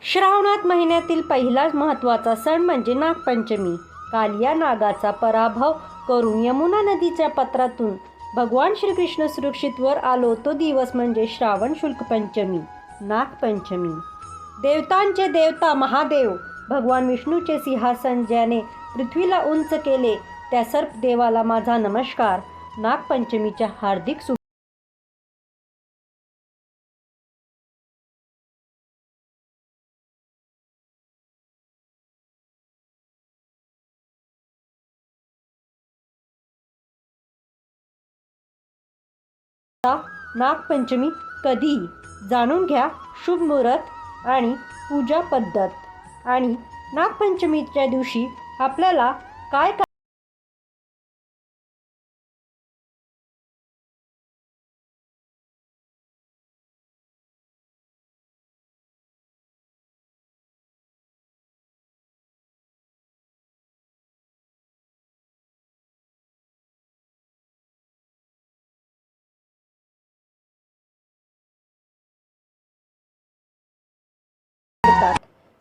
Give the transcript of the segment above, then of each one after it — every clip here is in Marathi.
श्रावणात महिन्यातील पहिला महत्त्वाचा सण म्हणजे नागपंचमी. काल या नागाचा पराभव करून यमुना नदीच्या पात्रातून भगवान श्रीकृष्ण सुरक्षित वर आलो तो दिवस म्हणजे श्रावण शुक्ल पंचमी, नागपंचमी. देवतांचे देवता महादेव भगवान विष्णूचे सिंहासन ज्याने पृथ्वीला उंच केले त्या सर्प देवाला माझा नमस्कार. नागपंचमीच्या हार्दिक नागपंचमी कधी जाणून घ्या. शुभ मुहूर्त आणि पूजा पद्धत. आणि नागपंचमीच्या दिवशी आपल्याला काय करतात.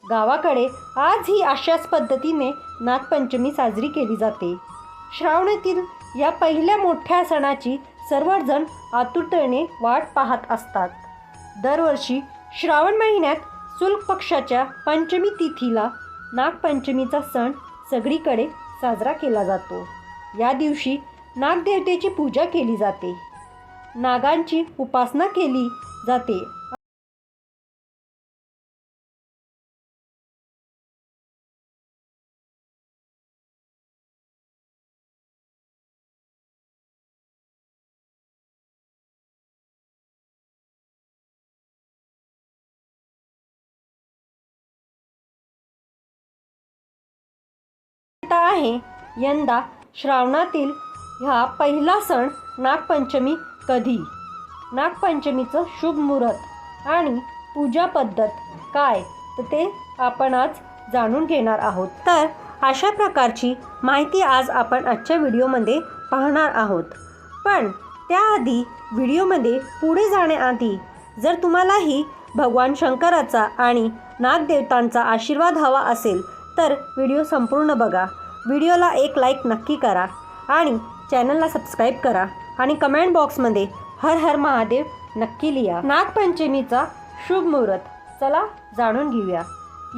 गावाकडे आजही अशाच पद्धतीने नागपंचमी साजरी केली जाते. श्रावणातील या पहिल्या मोठ्या सणाची सर्वजण आतुरतेने वाट पाहत असतात. दरवर्षी श्रावण महिन्यात शुक्ल पक्षाच्या पंचमी तिथीला नागपंचमीचा सण सगळीकडे साजरा केला जातो. या दिवशी नागदेवतेची पूजा केली जाते, नागांची उपासना केली जाते. आहे यंदा श्रावणातील हा पहिला सण नागपंचमी कधी, नागपंचमीचं शुभ मुहूर्त आणि पूजा पद्धत काय तर ते आपण आज जाणून घेणार आहोत. तर अशा प्रकारची माहिती आज आपण आजच्या व्हिडिओमध्ये पाहणार आहोत. पण त्याआधी व्हिडिओमध्ये पुढे जाण्याआधी जर तुम्हालाही भगवान शंकराचा आणि नागदेवतांचा आशीर्वाद हवा असेल तर व्हिडिओ संपूर्ण बघा. व्हिडिओला एक लाईक नक्की करा आणि चॅनलला सबस्क्राईब करा आणि कमेंट बॉक्समध्ये हर हर महादेव नक्की लिहा. नागपंचमीचा शुभ मुहूर्त चला जाणून घेऊया.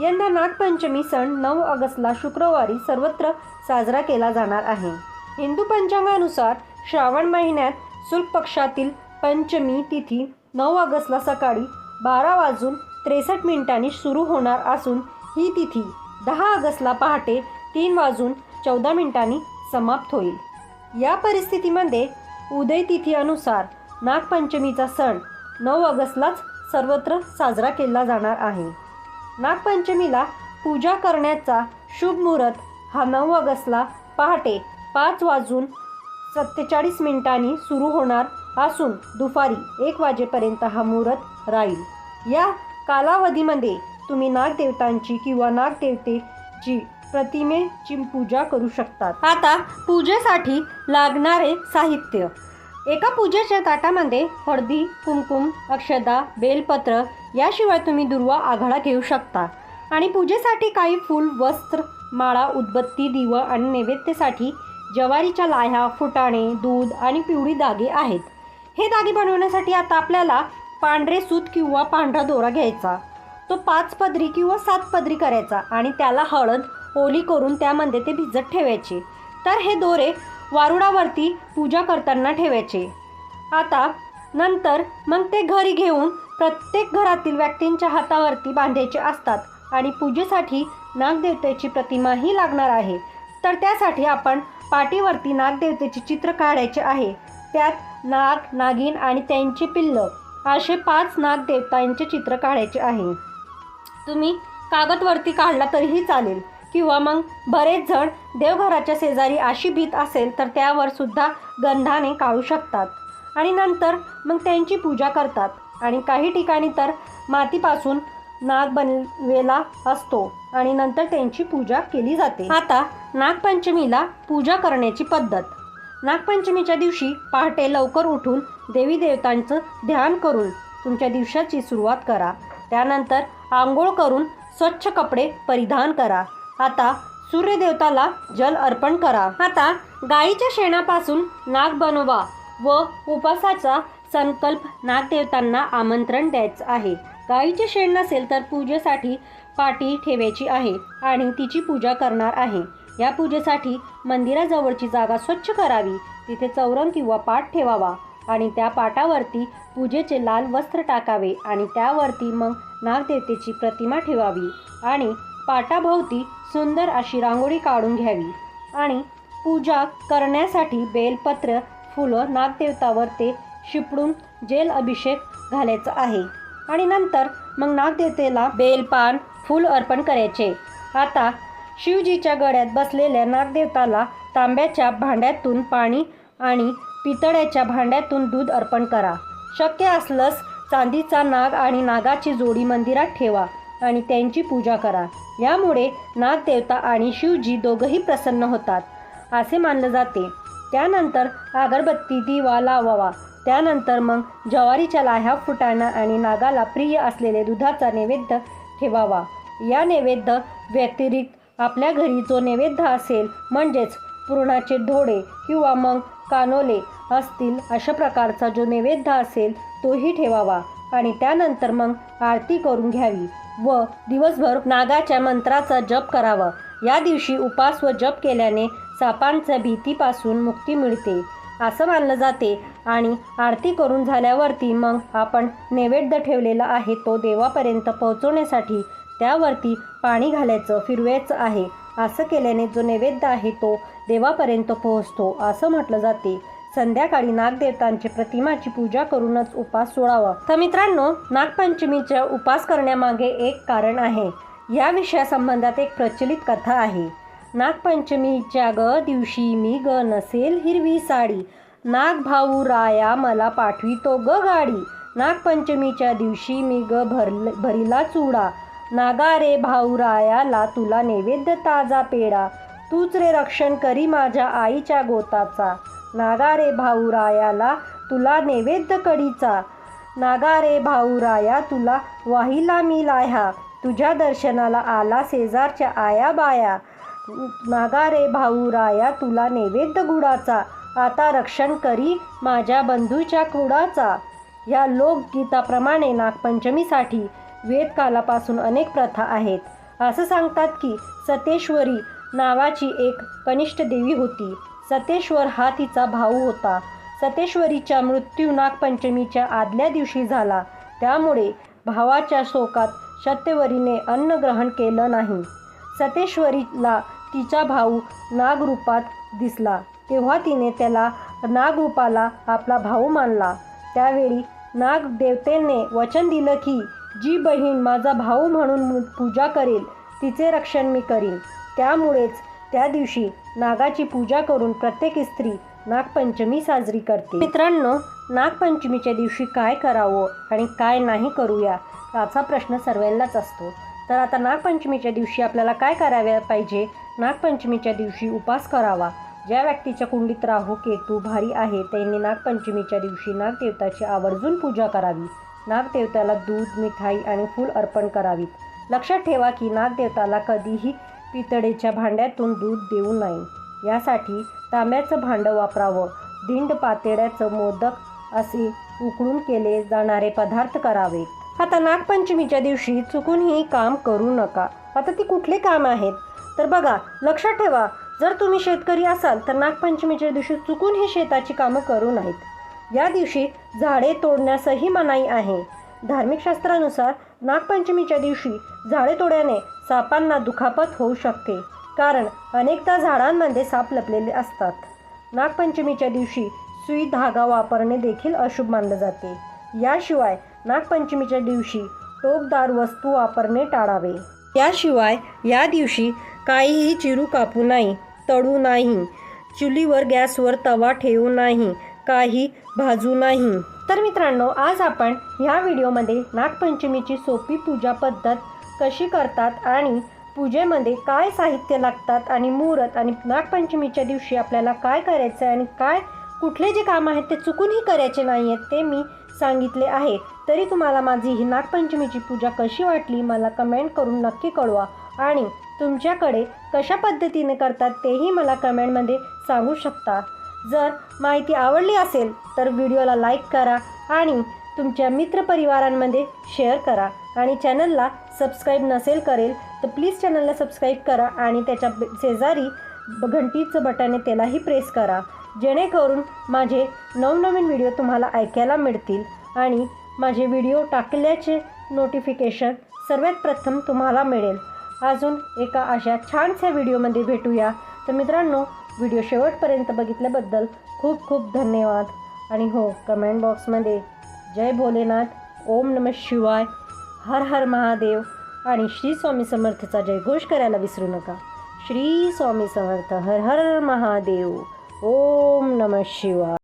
यंदा नागपंचमी सण 9 ऑगस्टला शुक्रवारी सर्वत्र साजरा केला जाणार आहे. हिंदू पंचांगानुसार श्रावण महिन्यात शुक्ल पक्षातील पंचमी तिथी 9 ऑगस्टला सकाळी 12:63 सुरू होणार असून ही तिथी 10 ऑगस्टला पहाटे 3:14 समाप्त होईल. या परिस्थितीमध्ये उदय तिथी अनुसार नागपंचमीचा सण 9 ऑगस्टलाच सर्वत्र साजरा केला जाणार आहे. नागपंचमीला पूजा करण्याचा शुभ मुहूर्त हा 9 ऑगस्टला पहाटे 5:47 सुरू होणार असून दुपारी 1 वाजेपर्यंत हा मुहूर्त राहील. या कालावधीमध्ये तुम्ही नागदेवतांची किंवा नागदेवतेची प्रतिमेची पूजा करू शकतात. आता पूजेसाठी लागणारे साहित्य. एका पूजेच्या ताटामध्ये हळदी, कुंकुम, अक्षदा, बेलपत्र याशिवाय तुम्ही दुर्वा आघाडा घेऊ शकता. आणि पूजेसाठी काही फूल, वस्त्र, माळा, उदबत्ती, दिवा आणि नैवेद्यासाठी ज्वारीच्या लाह्या, फुटाणे, दूध आणि पिवळी दागे आहेत. हे दागे बनवण्यासाठी आता आपल्याला पांढरे सूत किंवा पांढरा दोरा घ्यायचा. तो 5 पदरी किंवा 7 पदरी करायचा आणि त्याला हळद ओली करून त्यामध्ये ते भिजत ठेवायचे. तर हे दोरे वारुळावरती पूजा करताना ठेवायचे. आता नंतर मग ते घरी घेऊन प्रत्येक घरातील व्यक्तींच्या हातावरती बांधायचे असतात. आणि पूजेसाठी नागदेवतेची प्रतिमाही लागणार आहे. तर त्यासाठी आपण पाटीवरती नागदेवतेचे चित्र काढायचे आहे. त्यात नाग, नागिन आणि त्यांची पिल्लं असे 5 नागदेवतांचे चित्र काढायचे आहे. तुम्ही कागदवरती काढला तरीही चालेल किंवा मग बरेच जण देवघराच्या शेजारी अशी भीत असेल तर त्यावर सुद्धा गंधाने काढू शकतात. आणि नंतर मग त्यांची पूजा करतात. आणि काही ठिकाणी तर मातीपासून नाग बनवेला असतो आणि नंतर त्यांची पूजा केली जाते. आता नागपंचमीला पूजा करण्याची पद्धत. नागपंचमीच्या दिवशी पहाटे लवकर उठून देवी देवतांचं ध्यान करून तुमच्या दिवसाची सुरुवात करा. त्यानंतर आंघोळ करून स्वच्छ कपडे परिधान करा. आता सूर्यदेवताला जल अर्पण करा. आता गाईच्या शेणापासून नाग बनवा व उपासाचा संकल्प नागदेवतांना आमंत्रण द्यायचं आहे. गाईचे शेण नसेल तर पूजेसाठी पाटी ठेवायची आहे आणि तिची पूजा करणार आहे. या पूजेसाठी मंदिराजवळची जागा स्वच्छ करावी. तिथे चौरंग किंवा पाट ठेवावा आणि त्या पाटावरती पूजेचे लाल वस्त्र टाकावे आणि त्यावरती मग नागदेवतेची प्रतिमा ठेवावी आणि पाटाभोवती सुंदर अशी रांगोळी काढून घ्यावी आणि पूजा करण्यासाठी बेलपत्र, फुलं नागदेवतावर ते शिपडून जेल अभिषेक घालायचा आहे आणि नंतर मग नागदेवतेला बेलपान फूल अर्पण करायचे. आता शिवजीच्या गळ्यात बसलेल्या नागदेवताला तांब्याच्या भांड्यातून पाणी आणि पितळ्याच्या भांड्यातून दूध अर्पण करा. शक्य असल्यास चांदीचा नाग आणि नागाची जोडी मंदिरात ठेवा आणि त्यांची पूजा करा. यामुळे नागदेवता आणि शिवजी दोघंही प्रसन्न होतात असे मानलं जाते. त्यानंतर अगरबत्ती दिवा लावावा. त्यानंतर मग ज्वारीच्या लाह्या, फुटाणा आणि नागाला प्रिय असलेले दुधाचा नैवेद्य ठेवावा. या नैवेद्य व्यतिरिक्त आपल्या घरी जो नैवेद्य असेल म्हणजेच पुरणाचे ढोळे किंवा मग कानोले असतील अशा प्रकारचा जो नैवेद्य असेल तोही ठेवावा आणि त्यानंतर मग आरती करून घ्यावी व दिवसभर नागाच्या मंत्राचा जप करावा. या दिवशी उपास व जप केल्याने सापांच्या भीतीपासून मुक्ती मिळते असं मानलं जाते आणि आरती करून झाल्यावरती मग आपण नैवेद्य ठेवलेला आहे तो देवापर्यंत पोहोचवण्यासाठी त्यावरती पाणी घालायचं, फिरवायचं आहे. असं केल्याने जो नैवेद्य आहे तो देवापर्यंत पोहोचतो असं म्हटलं जाते. संध्याकाळी नागदेवतांची प्रतिमाची पूजा करूनच उपास सोडावा. तर मित्रांनो, नागपंचमीचा उपास करण्यामागे एक कारण आहे. या विषयासंबंधात एक प्रचलित कथा आहे. नागपंचमीच्या दिवशी मी नसेल हिरवी साडी, नाग भाऊ राया मला पाठवितो गाडी. नागपंचमीच्या दिवशी मी भरीला चुडा, नागा रे भाऊ रायाला तुला नैवेद्य ताजा पेडा. तूच रे रक्षण करी माझ्या आईच्या गोताचा, नागा रे भाऊ रायाला तुला नैवेद्य कडीचा. नागा रे भाऊ राया तुला वाहिला मी लाह्या, तुझ्या दर्शनाला आला शेजारच्या आया बाया. नागा रे भाऊ राया तुला नैवेद्य गुडाचा, आता रक्षण करी माझ्या बंधूच्या कुडाचा. या लोकगीताप्रमाणे नागपंचमीसाठी वेदकालापासून अनेक प्रथा आहेत. असं सांगतात की सतेश्वरी नावाची एक कनिष्ठ देवी होती. सतेश्वर हा तिचा भाऊ होता. सतेश्वरीचा मृत्यू नागपंचमीच्या आदल्या दिवशी झाला. त्यामुळे भावाच्या शोकात सत्यवरीने अन्न ग्रहण केलं नाही. सतेश्वरीला तिचा भाऊ नागरूपात दिसला तेव्हा तिने त्याला नागरूपाला आपला भाऊ मानला. त्यावेळी नागदेवतेने वचन दिलं की जी बहीण माझा भाऊ म्हणून पूजा करेल तिचे रक्षण मी करीन. त्यामुळेच त्या दिवशी नागाची पूजा करून प्रत्येक स्त्री नागपंचमी साजरी करते. मित्रांनो, नागपंचमीच्या दिवशी काय करावं आणि काय नाही करूया याचा प्रश्न सर्वांनाच असतो. तर आता नागपंचमीच्या दिवशी आपल्याला काय करायला पाहिजे? नागपंचमीच्या दिवशी उपास करावा. ज्या व्यक्तीच्या कुंडलीत राहू केतू भारी आहे त्यांनी नागपंचमीच्या दिवशी नागदेवताची आवर्जून पूजा करावी. नागदेवताला दूध, मिठाई आणि फूल अर्पण करावीत. लक्षात ठेवा की नागदेवताला कधीही पितळेच्या भांड्यातून दूध देऊ नये. यासाठी तांब्याचं भांडं वापरावं. दिंड, पातेल्याचं मोदक असे उकळून केले जाणारे पदार्थ करावेत. आता नागपंचमीच्या दिवशी चुकूनही काम करू नका. आता ती कुठले काम आहेत तर बघा, लक्षात ठेवा, जर तुम्ही शेतकरी असाल तर नागपंचमीच्या दिवशी चुकूनही शेताची कामं करू नाहीत. या दिवशी झाडे तोडण्यासही मनाई आहे. धार्मिक शास्त्रानुसार नागपंचमीच्या दिवशी झाडे तोडल्याने सापांना दुखापत होऊ शकते, कारण अनेकदा झाडांमध्ये साप लपलेले असतात. नागपंचमीच्या दिवशी सुई धागा वापरणे देखील अशुभ मानले जाते. याशिवाय नागपंचमीच्या दिवशी टोकदार वस्तू वापरणे टाळावे. याशिवाय या दिवशी काहीही चिरू कापू नाही, तळू नाही, चुलीवर गॅसवर तवा ठेवू नाही, काही भाजू नाही. तर मित्रांनो, आज आपण ह्या व्हिडिओमध्ये नागपंचमीची सोपी पूजा पद्धत कशी करतात आणि पूजेमध्ये काय साहित्य लागतात आणि मुहूर्त आणि नागपंचमीच्या दिवशी आपल्याला काय करायचं आणि काय कुठले जे काम आहेत ते चुकूनही करायचे नाही आहेत ते मी सांगितले आहे. तरी तुम्हाला माझी ही नागपंचमीची पूजा कशी वाटली मला कमेंट करून नक्की कळवा आणि तुमच्याकडे कशा पद्धतीने करतात तेही मला कमेंटमध्ये सांगू शकता. जर माहिती आवडली असेल तर व्हिडिओला लाईक करा आणि तुमच्या मित्रपरिवारांमध्ये शेअर करा आणि चॅनलला सबस्क्राईब नसेल करेल तर प्लीज चॅनलला सबस्क्राईब करा आणि त्याच्या शेजारी घंटीचं बटन आहे त्यालाही प्रेस करा, जेणेकरून माझे नवनवीन व्हिडिओ तुम्हाला ऐकायला मिळतील आणि माझे व्हिडिओ टाकल्याचे नोटिफिकेशन सर्वात प्रथम तुम्हाला मिळेल. अजून एका अशा छानशा व्हिडिओमध्ये भेटूया. तर मित्रांनो, व्हिडिओ शेवटपर्यंत बघितल्याबद्दल खूप खूप धन्यवाद. आणि हो, कमेंट बॉक्समध्ये जय भोलेनाथ, ओम नमः शिवाय, हर हर महादेव आणि श्री स्वामी समर्थचा जयघोष करायला विसरू नका. श्री स्वामी समर्थ, हर हर महादेव, ओम नमः शिवाय.